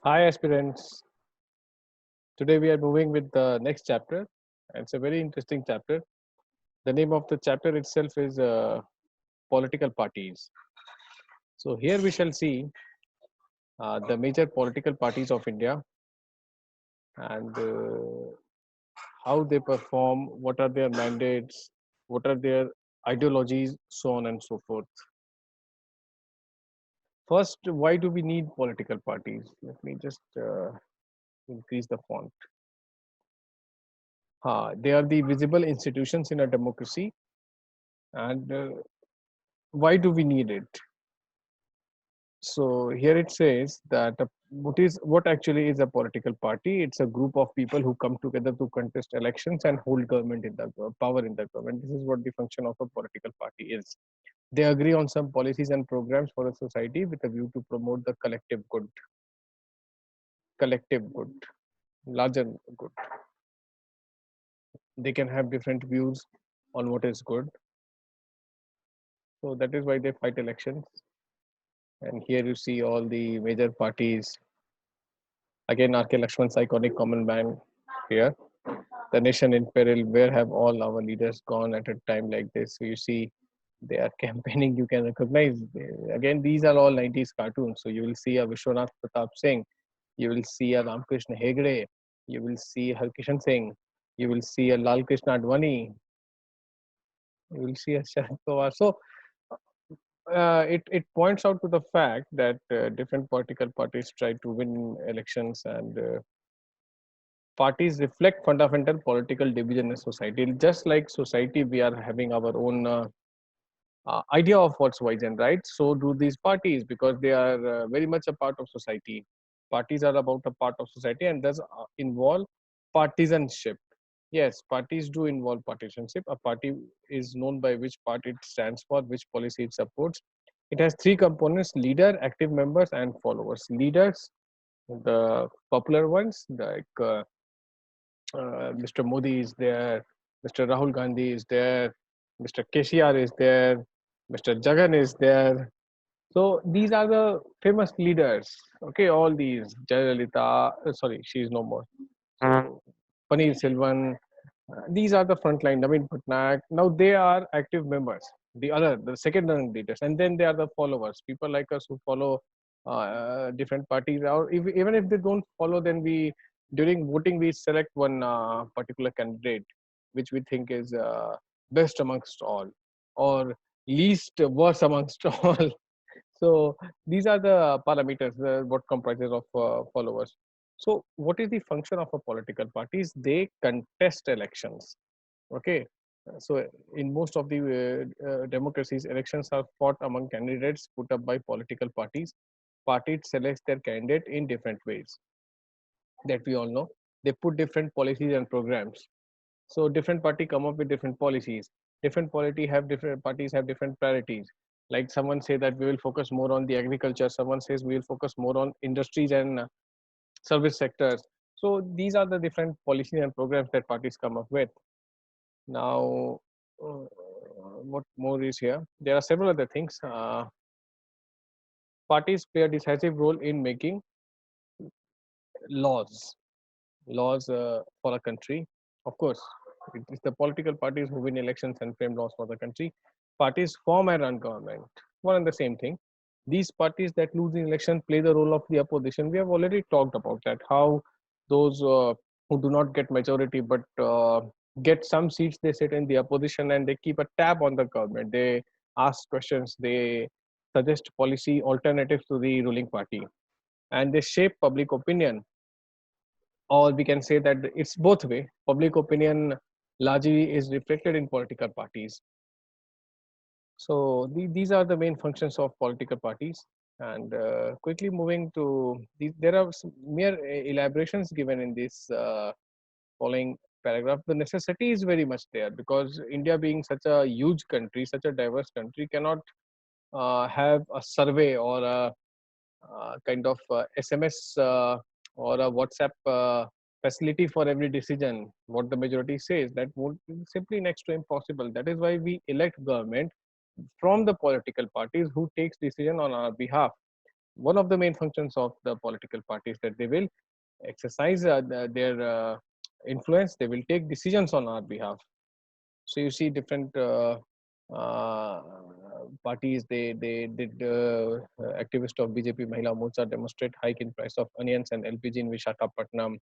Hi, aspirants. Today we are moving with the next chapter. And it's a very interesting chapter. The name of the chapter itself is Political Parties. So, here we shall see the major political parties of India and how they perform, what are their mandates, what are their ideologies, so on and so forth. First, why do we need political parties? Let me just increase the font. They are the visible institutions in a democracy. And why do we need it? So here it says that what actually is a political party? It's a group of people who come together to contest elections and hold government in the power in the government. This is what the function of a political party is. They agree on some policies and programs for the society with a view to promote the collective good, larger good. They can have different views on what is good. So that is why they fight elections. And here you see all the major parties. Again, R.K. Lakshman's iconic common man here. The nation in peril, where have all our leaders gone at a time like this? So you see, they are campaigning, you can recognize. Again, these are all 90s cartoons. So you will see a Vishwanath Pratap Singh, you will see a Ramkrishna Hegde, you will see Harkishan Singh, you will see a Lal Krishna Advani, you will see a Sharad Pawar. So it points out to the fact that different political parties try to win elections and parties reflect fundamental political division in society. Just like society, we are having our own idea of what's wise and right. So do these parties because they are very much a part of society. Parties are about a part of society and thus involve partisanship. Yes, parties do involve partisanship. A party is known by which party it stands for, which policy it supports. It has three components: leader, active members, and followers. Leaders, the popular ones like Mr. Modi is there, Mr. Rahul Gandhi is there, Mr. KCR is there, Mr. Jagan is there. So these are the famous leaders. Okay, all these Jayalalitha, sorry, she is no more. So Paneer Silvan, these are the frontline. Naveen Patnaik. Now they are active members. The second rung leaders, and then they are the followers. People like us who follow different parties, or even if they don't follow, then we during voting we select one particular candidate, which we think is best amongst all, or least worst amongst all. So these are the parameters what comprises of followers. So what is the function of a political parties? They contest elections. Okay. So in most of the democracies, elections are fought among candidates put up by political parties. Parties select their candidate in different ways that we all know. They put different policies and programs. So different party come up with different policies. Different parties have different priorities. Like someone say that we will focus more on the agriculture. Someone says we will focus more on industries and service sectors. So these are the different policies and programs that parties come up with. Now, what more is here? There are several other things. Parties play a decisive role in making laws, for a country. Of course, it is the political parties who win elections and frame laws for the country. Parties form and run government. One and the same thing. These parties that lose the election play the role of the opposition. We have already talked about that. How those who do not get majority but get some seats, they sit in the opposition and they keep a tab on the government. They ask questions. They suggest policy alternatives to the ruling party, and they shape public opinion, or we can say that it's both way. Public opinion largely is reflected in political parties. So these are the main functions of political parties. And quickly moving to there are some mere elaborations given in this following paragraph. The necessity is very much there because India, being such a huge country, such a diverse country, cannot have a survey or a kind of SMS or a WhatsApp facility for every decision. What the majority says, that would be simply next to impossible. That is why we elect government from the political parties who takes decision on our behalf. one of the main functions of the political parties, that they will exercise their influence. They will take decisions on our behalf. So you see different uh, parties. They did activists of BJP Mahila Morcha demonstrate hike in price of onions and LPG in Vishakhapatnam.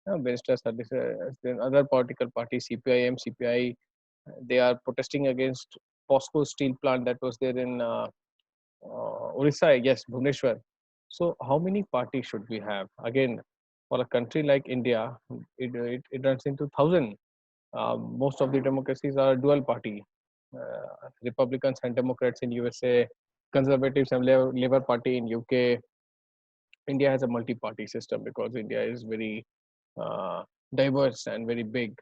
Ministers are then other political parties, CPIM, CPI, they are protesting against POSCO steel plant that was there in Orissa, yes, Bhubaneswar. So how many parties should we have? Again, for a country like India, it runs into thousand. Most of the democracies are dual party, Republicans and Democrats in USA, Conservatives and Labour Party in UK. India has a multi-party system because India is very uh, diverse and very big.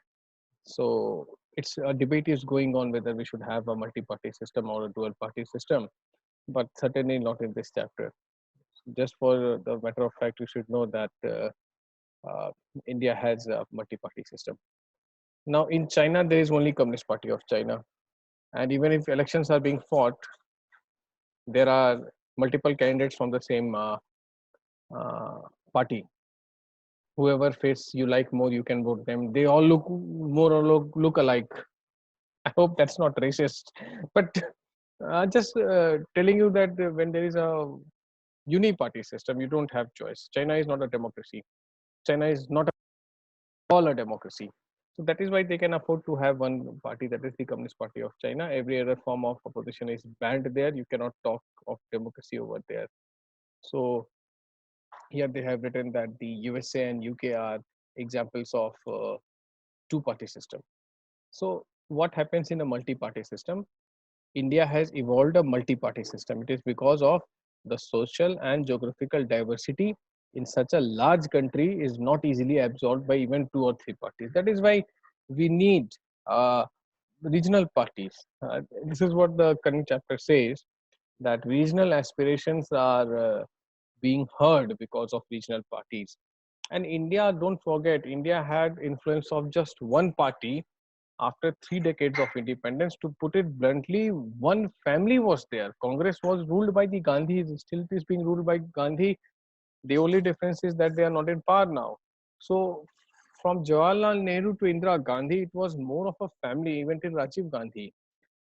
So it's a debate is going on whether we should have a multi-party system or a dual-party system, but certainly not in this chapter. Just for the matter of fact, you should know that uh, India has a multi-party system. Now, in China, there is only Communist Party of China, and even if elections are being fought, there are multiple candidates from the same uh, party. Whoever face you like more, you can vote them. They all look more or look alike. I hope that's not racist, but just telling you that when there is a uni-party system, you don't have choice. China is not a democracy. China is not all a democracy. So that is why they can afford to have one party, that is the Communist Party of China. Every other form of opposition is banned there. You cannot talk of democracy over there. So here they have written that the USA and UK are examples of two-party system. So what happens in a multi-party system? India has evolved a multi-party system. It is because of the social and geographical diversity in such a large country is not easily absorbed by even two or three parties. That is why we need regional parties. This is what the current chapter says, that regional aspirations are being heard because of regional parties. And India, don't forget, India had influence of just one party after 3 decades of independence. To put it bluntly, one family was there. Congress was ruled by the Gandhis, still it is being ruled by Gandhi. The only difference is that they are not in power now. So from Jawaharlal Nehru to Indira Gandhi, it was more of a family, even till Rajiv Gandhi.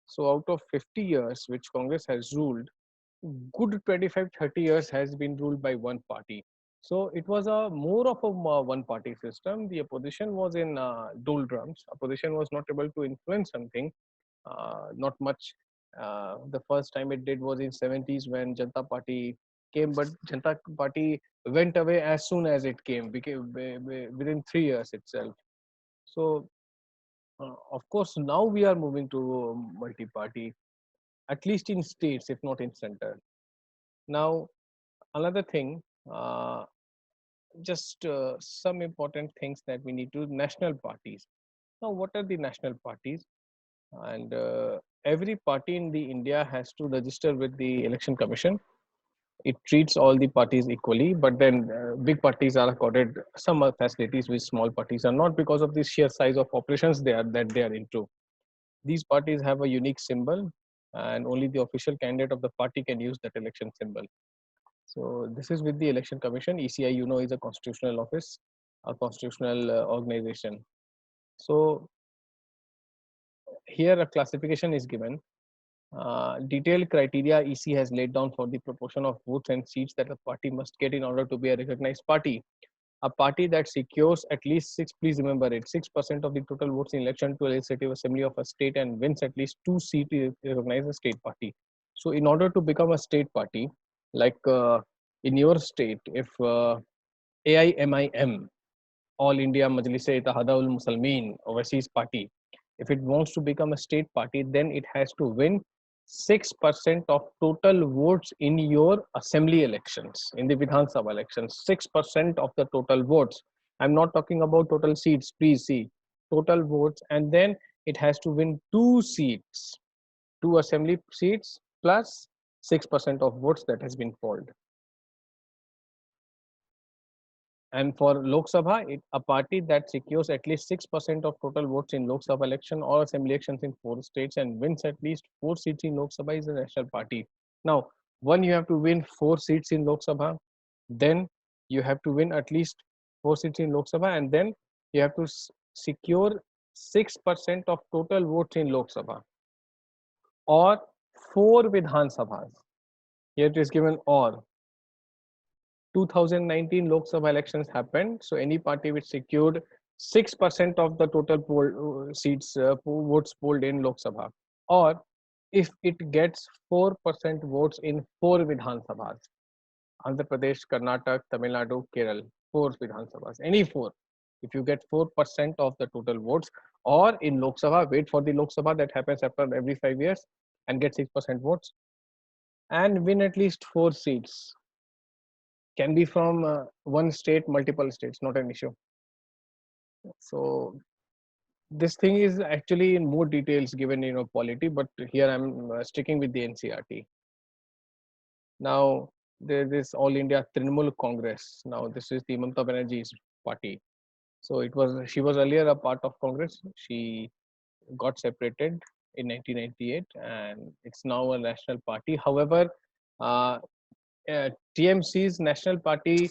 So out of 50 years which Congress has ruled, good 25, 30 years has been ruled by one party. So it was a more of a one party system. The opposition was in doldrums. Opposition was not able to influence something, not much. The first time it did was in 70s when Janata Party came, but Janata Party went away as soon as it came, became within 3 years itself. So of course now we are moving to multi-party, at least in states, if not in center. Now another thing, uh, just some important things that we need to national parties. Now, what are the national parties? And every party in the India has to register with the election commission. It treats all the parties equally, but then big parties are accorded some facilities which small parties are not, because of the sheer size of operations they are into. These parties have a unique symbol, and only the official candidate of the party can use that election symbol. So this is with the election commission. ECI, you know, is a constitutional office, a constitutional organization. So here a classification is given. Detailed criteria EC has laid down for the proportion of votes and seats that a party must get in order to be a recognized party. A party that secures at least six, please remember it, 6% of the total votes in election to legislative assembly of a state and wins at least 2 seats is recognized as state party. So in order to become a state party, like in your state, if AIMIM, All India Majlis-e-Ittehad al-Muslimin, Overseas Party, if it wants to become a state party, then it has to win 6% of total votes in your assembly elections, in the Vidhan Sabha elections. 6% of the total votes. I'm not talking about total seats, please see. Total votes, and then it has to win 2 seats, 2 assembly seats plus 6% of votes that has been polled. And for Lok Sabha, a party that secures at least 6% of total votes in Lok Sabha election or assembly elections in 4 states and wins at least 4 seats in Lok Sabha is a national party. Now, One, you have to win 4 seats in Lok Sabha, then you have to win at least 4 seats in Lok Sabha, and then you have to secure 6% of total votes in Lok Sabha, or 4 Vidhan Sabhas. Here it is given or. 2019 Lok Sabha elections happened, so any party which secured 6% of the total seats, votes polled in Lok Sabha, or if it gets 4% votes in 4 Vidhan Sabhas, Andhra Pradesh, Karnataka, Tamil Nadu, Kerala, 4 Vidhan Sabhas, any 4. If you get 4% of the total votes, or in Lok Sabha, wait for the Lok Sabha that happens after every 5 years and get 6% votes, and win at least 4 seats. Can be from one state, multiple states, not an issue. So this thing is actually in more details given polity, but here I'm sticking with the NCRT. Now there is All India Trinamool Congress. Now this is the Mamata Banerjee's party. So she was earlier a part of Congress. She got separated in 1998, and it's now a national party. However, uh, TMC's national party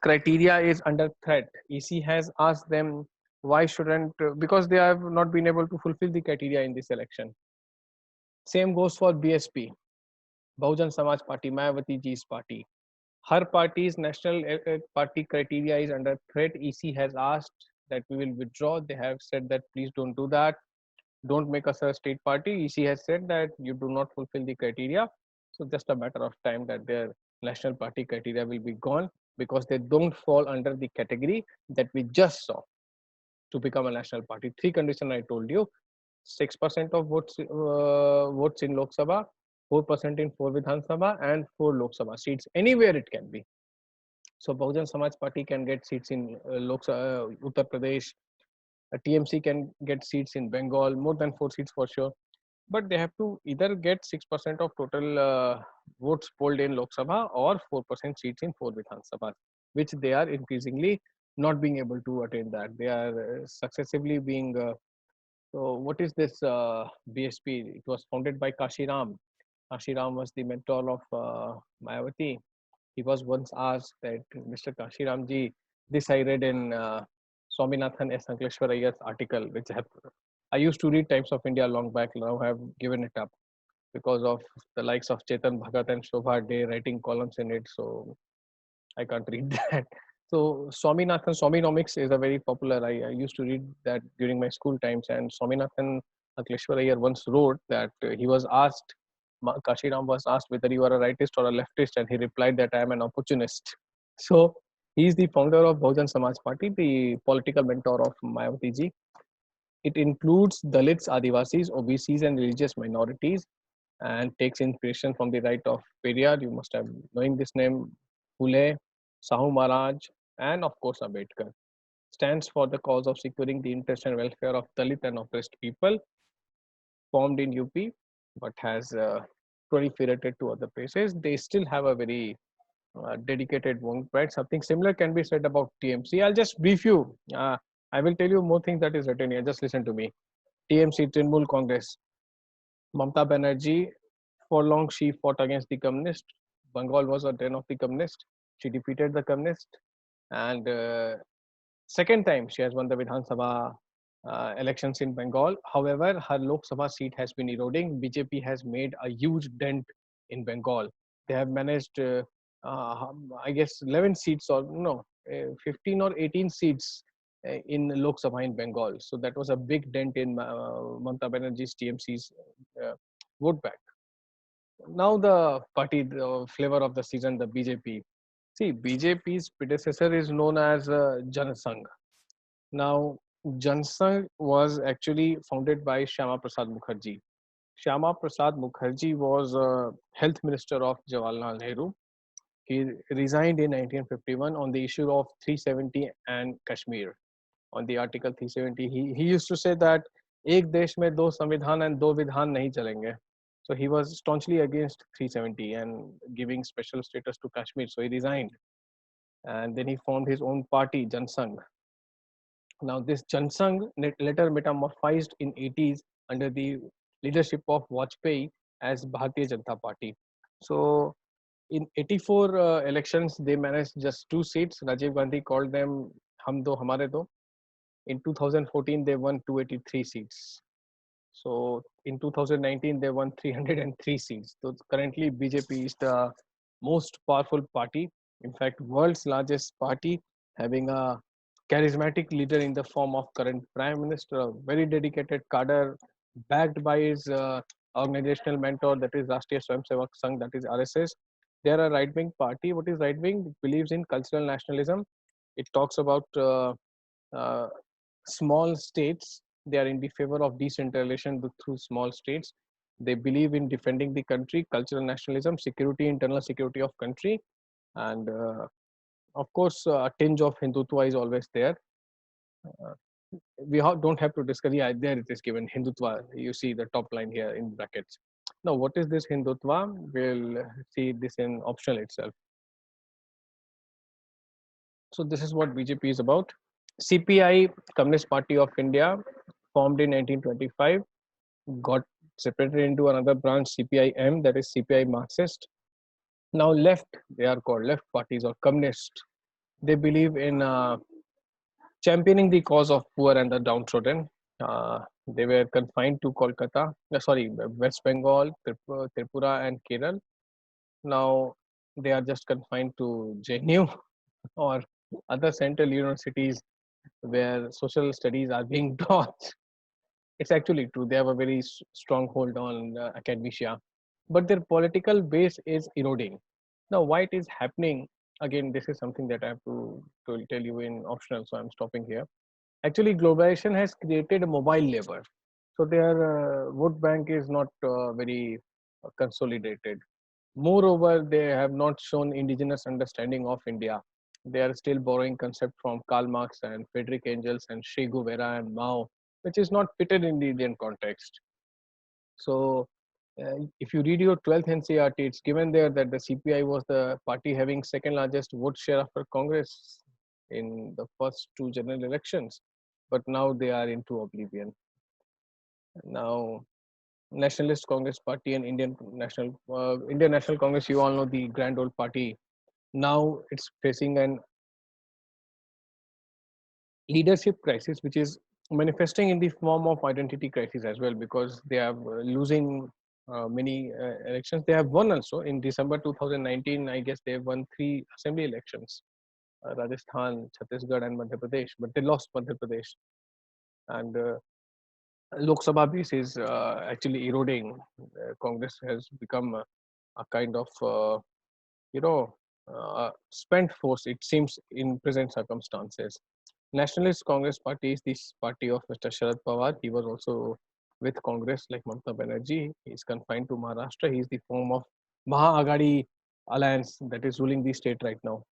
criteria is under threat. EC has asked them why shouldn't, because they have not been able to fulfill the criteria in this election. Same goes for BSP, Bahujan Samaj Party, Mayawati ji's party. Her party's national party criteria is under threat. EC has asked that we will withdraw. They have said that please don't do that. Don't make us a state party. EC has said that you do not fulfill the criteria. So just a matter of time that their national party criteria will be gone, because they don't fall under the category that we just saw to become a national party. 3 conditions I told you: 6% of votes in Lok Sabha, 4% in 4 Vidhan Sabha, and 4 Lok Sabha seats. Anywhere it can be. So Bahujan Samaj Party can get seats in Uttar Pradesh. TMC can get seats in Bengal, more than 4 seats for sure. But they have to either get 6% of total votes polled in Lok Sabha, or 4% seats in 4 Vidhan Sabha, which they are increasingly not being able to attain that. They are successively being. So, what is this BSP? It was founded by Kashi Ram. Kashi Ram was the mentor of Mayawati. He was once asked that, Mr. Kashi Ramji, this I read in Swaminathan S. Ankleshwar Iyer's article, which I used to read Times of India long back. Now I have given it up because of the likes of Chetan Bhagat and Shobha Day writing columns in it. So I can't read that. So Swaminathan, Swanomics is a very popular. I used to read that during my school times, and Swaminathan Ankleshwar Iyer once wrote that he was asked, Kashiram was asked whether you are a rightist or a leftist, and he replied that I am an opportunist. So he is the founder of Bahujan Samaj Party, the political mentor of Mayawati ji. It includes Dalits, Adivasis, OBCs, and religious minorities, and takes inspiration from the right of Periyar. You must have knowing this name, Phule, Sahu Maharaj, and of course Ambedkar. Stands for the cause of securing the interest and welfare of Dalit and oppressed people. Formed in UP, but has proliferated to other places. They still have a very dedicated movement. Something similar can be said about TMC. I'll just brief you. I will tell you more things that is written here. Just listen to me. TMC, Trinamool Congress. Mamata Banerjee, for long she fought against the communists. Bengal was a den of the communists. She defeated the communists, and second time she has won the Vidhan Sabha elections in Bengal. However, her Lok Sabha seat has been eroding. BJP has made a huge dent in Bengal. They have managed, I guess, 11 seats or no, 15 or 18 seats in Lok Sabha in Bengal. So that was a big dent in Mamata Banerjee's TMC's vote bank. Now the party, the flavor of the season, the BJP. See, BJP's predecessor is known as Jan Sangh. Now, Jan Sangh was actually founded by Shyama Prasad Mukherjee. Shyama Prasad Mukherjee was health minister of Jawaharlal Nehru. He resigned in 1951 on the issue of 370 and Kashmir. On the Article 370, he used to say that एक देश में दो संविधान and दो विधान नहीं चलेंगे. So he was staunchly against 370 and giving special status to Kashmir. So he resigned, and then he formed his own party, Jan Sangh. Now this Jan Sangh later metamorphosed in 80s under the leadership of Vajpayee as Bharatiya Janata Party. So In 84 elections, they managed just 2 seats. Rajiv Gandhi called them Hum Do Hamare Do. In 2014, they won 283 seats. So in 2019, they won 303 seats. So currently, BJP is the most powerful party. In fact, world's largest party, having a charismatic leader in the form of current Prime Minister, a very dedicated cadre, backed by his organizational mentor, that is Rashtriya Swayamsevak Sangh, that is RSS. They are a right-wing party. What is right-wing? It believes in cultural nationalism. It talks about uh, small states. They are in the favor of decentralization through small states. They believe in defending the country, cultural nationalism, security, internal security of country, and of course, a tinge of Hindutva is always there. Uh, don't have to discuss. Yeah, there it is given Hindutva. You see the top line here in brackets. Now, what is this Hindutva? We'll see this in optional itself. So this is what BJP is about. CPI, Communist Party of India, formed in 1925, got separated into another branch, CPIM, that is CPI Marxist. Now left, they are called left parties or communist. They believe in championing the cause of poor and the downtrodden. They were confined to Kolkata, West Bengal, Tripura and Kerala. Now they are just confined to JNU or other central universities where social studies are being taught. It's actually true. They have a very strong hold on academia, but their political base is eroding. Now, why it is happening? Again, this is something that I have to tell you in optional, so I'm stopping here. Actually, globalization has created a mobile labor, so their vote bank is not very consolidated. Moreover, they have not shown indigenous understanding of India. They are still borrowing concept from Karl Marx and Friedrich Engels and Che Guevara and Mao, which is not fitted in the Indian context. So, if you read your 12th NCRT, it's given there that the CPI was the party having second largest vote share after Congress in the first two general elections, but now they are into oblivion. Now, Nationalist Congress Party and Indian National Congress, you all know the grand old party. Now it's facing an leadership crisis, which is manifesting in the form of identity crisis as well, because they are losing many elections. They have won also in December 2019. I guess they have won 3 assembly elections, Rajasthan, Chhattisgarh, and Madhya Pradesh, but they lost Madhya Pradesh. And Lok Sabha base is actually eroding. Congress has become a kind of you know spent force, it seems, in present circumstances. Nationalist Congress Party is this party of Mr. Sharad Pawar. He was also with Congress like Mamata Banerjee. He is confined to Maharashtra. He is the form of Maha Aghadi alliance that is ruling the state right now.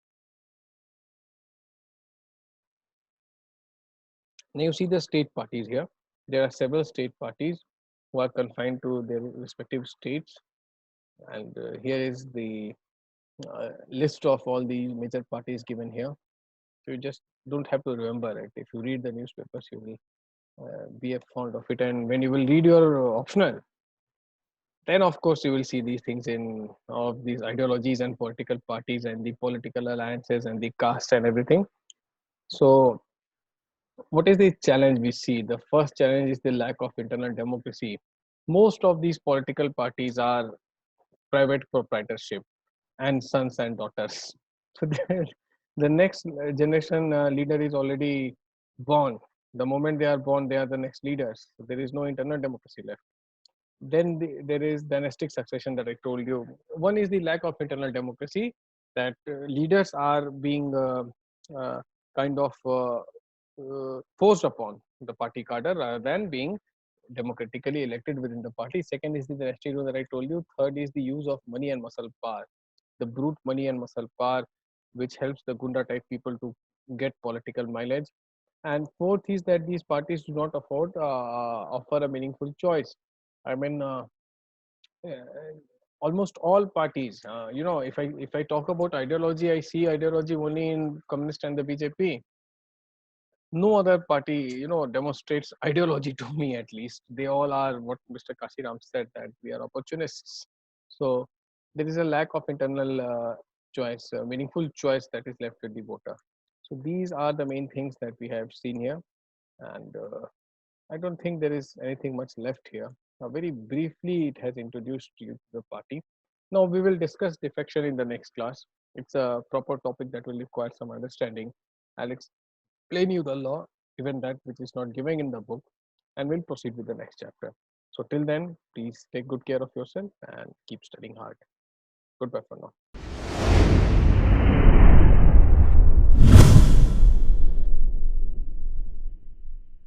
Now you see the state parties here. There are several state parties who are confined to their respective states, and here is the list of all the major parties given here. So you just don't have to remember it. If you read the newspapers, you will be fond of it. And when you will read your optional, then of course you will see these things in all of these ideologies and political parties and the political alliances and the caste and everything. So what is the challenge we see? The first challenge is the lack of internal democracy. Most of these political parties are private proprietorship and sons and daughters. So the next generation leader is already born. The moment they are born, they are the next leaders. So there is no internal democracy left. Then there is dynastic succession that I told you. One is the lack of internal democracy, that leaders are being uh, kind of forced upon the party cadre rather than being democratically elected within the party. Second is the dynastic rule that I told you. Third is the use of money and muscle power, the brute money and muscle power, which helps the Gunda type people to get political mileage. And fourth is that these parties do not offer a meaningful choice. I mean, uh, almost all parties. If I talk about ideology, I see ideology only in Communist and the BJP. No other party, demonstrates ideology to me. At least they all are what Mr. Kashiram said, that we are opportunists. So there is a lack of internal choice, meaningful choice that is left with the voter. So these are the main things that we have seen here, and I don't think there is anything much left here. Now, very briefly, it has introduced you to the party. Now, we will discuss defection in the next class. It's a proper topic that will require some understanding. I'll explain you the law, even that which is not given in the book, and we'll proceed with the next chapter. So, till then, please take good care of yourself and keep studying hard. Goodbye for now.